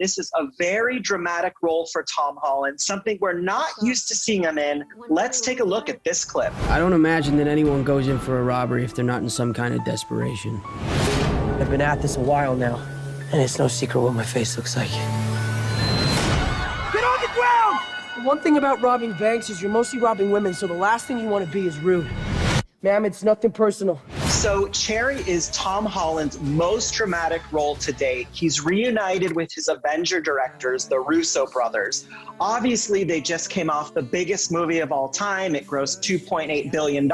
This is a very dramatic role for Tom Holland, something we're not used to seeing him in. Let's take a look at this clip. I don't imagine that anyone goes in for a robbery if they're not in some kind of desperation. I've been at this a while now, and it's no secret what my face looks like. Get on the ground! The one thing about robbing banks is you're mostly robbing women, so the last thing you want to be is rude. Ma'am, it's nothing personal. So Cherry is Tom Holland's most dramatic role to date. He's reunited with his Avenger directors, the Russo brothers. Obviously, they just came off the biggest movie of all time. It grossed $2.8 billion.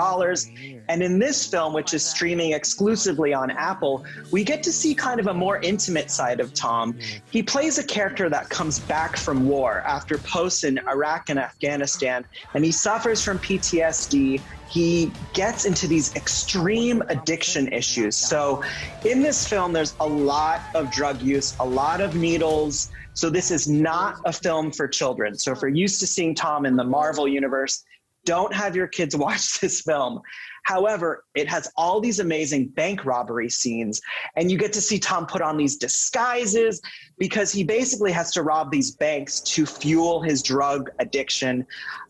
And in this film, which is streaming exclusively on Apple, we get to see kind of a more intimate side of Tom. He plays a character that comes back from war after posts in Iraq and Afghanistan, and he suffers from PTSD. He gets into these extreme addiction issues. So in this film, there's a lot of drug use, a lot of needles. So this is not a film for children. So if you're used to seeing Tom in the Marvel universe, don't have your kids watch this film. However, it has all these amazing bank robbery scenes, and you get to see Tom put on these disguises because he basically has to rob these banks to fuel his drug addiction.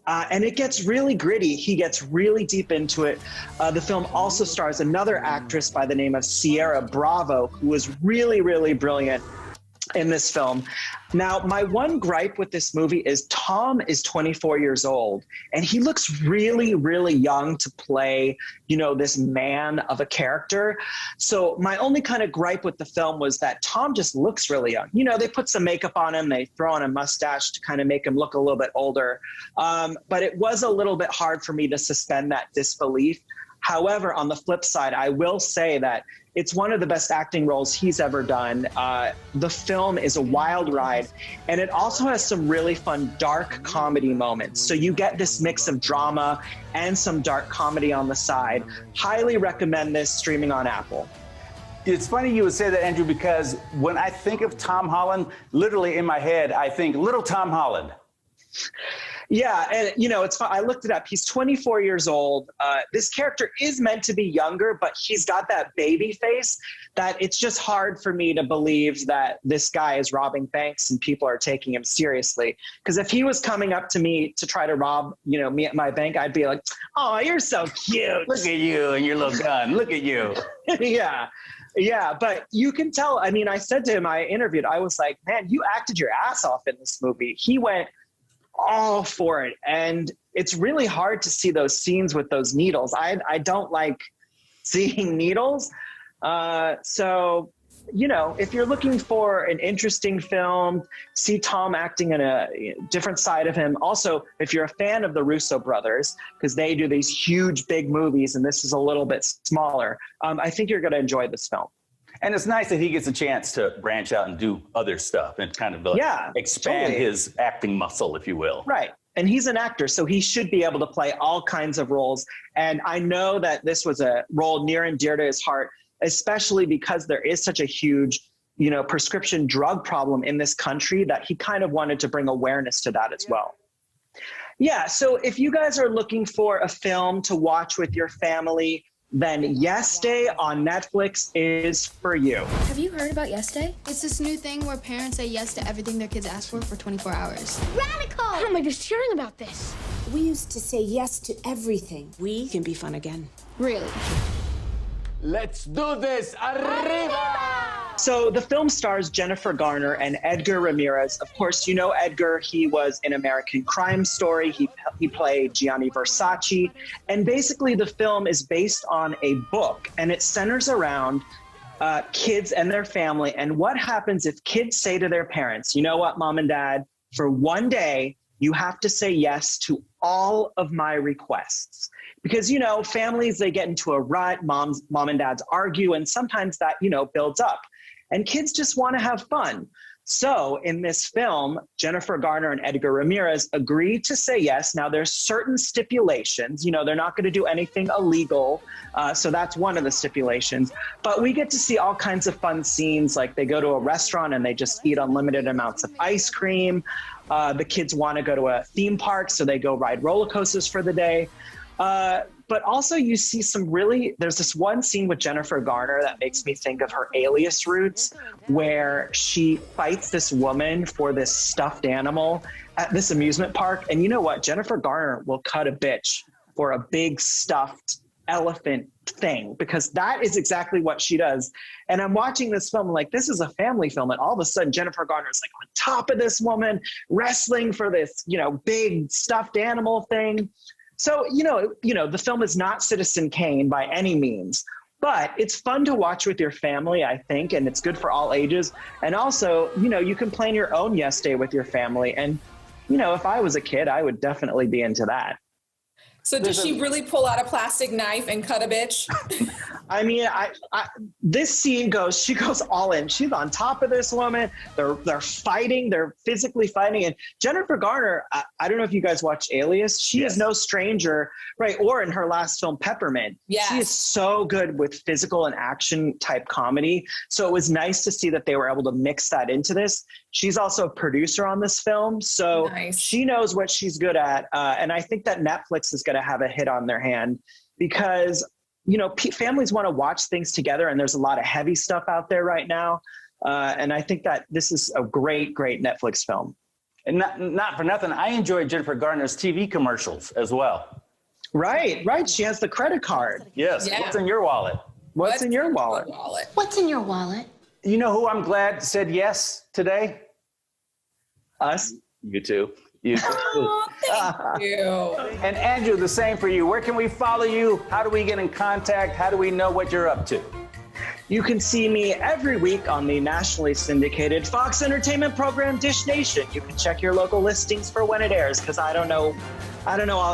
And it gets really gritty. He gets really deep into it. The film also stars another actress by the name of Sierra Bravo, who was really, really brilliant in this film. Now, my one gripe with this movie is Tom is 24 years old, and he looks really, really young to play, you know, this man of a character. So my only kind of gripe with the film was that Tom just looks really young. You know, they put some makeup on him, they throw on a mustache to kind of make him look a little bit older. But it was a little bit hard for me to suspend that disbelief. However, on the flip side, I will say that it's one of the best acting roles he's ever done. The film is a wild ride, and it also has some really fun dark comedy moments. So you get this mix of drama and some dark comedy on the side. Highly recommend this, streaming on Apple. It's funny you would say that, Andrew, because when I think of Tom Holland, literally in my head, I think little Tom Holland. Yeah, and you know, it's fun. I looked it up. He's 24 years old. This character is meant to be younger, but he's got that baby face that it's just hard for me to believe that this guy is robbing banks and people are taking him seriously. Because if he was coming up to me to try to rob, you know, me at my bank, I'd be like, "Oh, you're so cute. Look at you and your little gun. Look at you." Yeah, but you can tell. I mean, I said to him, I interviewed, I was like, "Man, you acted your ass off in this movie." He went all for it, and it's really hard to see those scenes with those needles. I don't like seeing needles, so you know, if you're looking for an interesting film, see Tom acting in a different side of him. Also, if you're a fan of the Russo brothers, because they do these huge big movies and this is a little bit smaller, I think you're going to enjoy this film. And it's nice that he gets a chance to branch out and do other stuff and kind of expand his acting muscle, if you will. Right. And he's an actor, so he should be able to play all kinds of roles. And I know that this was a role near and dear to his heart, especially because there is such a huge, you know, prescription drug problem in this country that he kind of wanted to bring awareness to that as well. Yeah, so if you guys are looking for a film to watch with your family, then Yes Day on Netflix is for you. Have you heard about Yes Day? It's this new thing where parents say yes to everything their kids ask for 24 hours. Radical! How am I just hearing about this? We used to say yes to everything. We can be fun again. Really? Let's do this! Arriba! So the film stars Jennifer Garner and Edgar Ramirez. Of course, you know Edgar. He was in American Crime Story. He played Gianni Versace. And basically the film is based on a book, and it centers around kids and their family and what happens if kids say to their parents, "You know what, Mom and Dad, for one day, you have to say yes to all of my requests." Because, you know, families, they get into a rut, mom and dads argue, and sometimes that, you know, builds up. And kids just want to have fun. So in this film, Jennifer Garner and Edgar Ramirez agree to say yes. Now, there's certain stipulations. You know, they're not going to do anything illegal. So that's one of the stipulations. But we get to see all kinds of fun scenes, like they go to a restaurant and they just eat unlimited amounts of ice cream. The kids want to go to a theme park, so they go ride roller coasters for the day. but also you see there's this one scene with Jennifer Garner that makes me think of her Alias roots, where she fights this woman for this stuffed animal at this amusement park. And you know what? Jennifer Garner will cut a bitch for a big stuffed elephant thing, because that is exactly what she does. And I'm watching this film like, this is a family film, and all of a sudden Jennifer Garner's like on top of this woman wrestling for this, big stuffed animal thing. So, the film is not Citizen Kane by any means, but it's fun to watch with your family, I think, and it's good for all ages. And also, you can plan your own Yes Day with your family. And, if I was a kid, I would definitely be into that. So does she really pull out a plastic knife and cut a bitch? I mean, this scene she goes all in. She's on top of this woman. They're fighting. They're physically fighting. And Jennifer Garner, I don't know if you guys watch Alias. She is no stranger, right? Or in her last film, Peppermint. Yes. She is so good with physical and action type comedy. So it was nice to see that they were able to mix that into this. She's also a producer on this film. So she knows what she's good at. And I think that Netflix is going to have a hit on their hand, because families want to watch things together, and there's a lot of heavy stuff out there right now. And I think that this is a great, great Netflix film. And not for nothing, I enjoyed Jennifer Garner's TV commercials as well. Right. She has the credit card. Yes. Yeah. What's in your wallet? What's in your wallet? What's in your wallet? You know who I'm glad said yes today? Us. You too. Oh, thank you. And Andrew, the same for you. Where can we follow you? How do we get in contact? How do we know what you're up to? You can see me every week on the nationally syndicated Fox entertainment program Dish Nation. You can check your local listings for when it airs, because I don't know.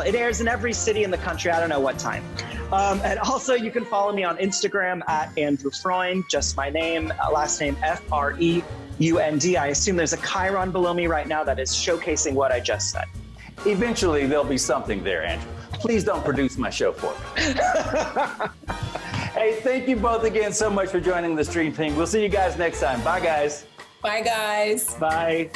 It airs in every city in the country. I don't know what time. And also you can follow me on Instagram at Andrew Freund, just my name, last name Freund. I assume there's a chyron below me right now that is showcasing what I just said. Eventually there'll be something there, Andrew. Please don't produce my show for me. Hey, thank you both again so much for joining the Stream Team. We'll see you guys next time. Bye, guys. Bye, guys. Bye.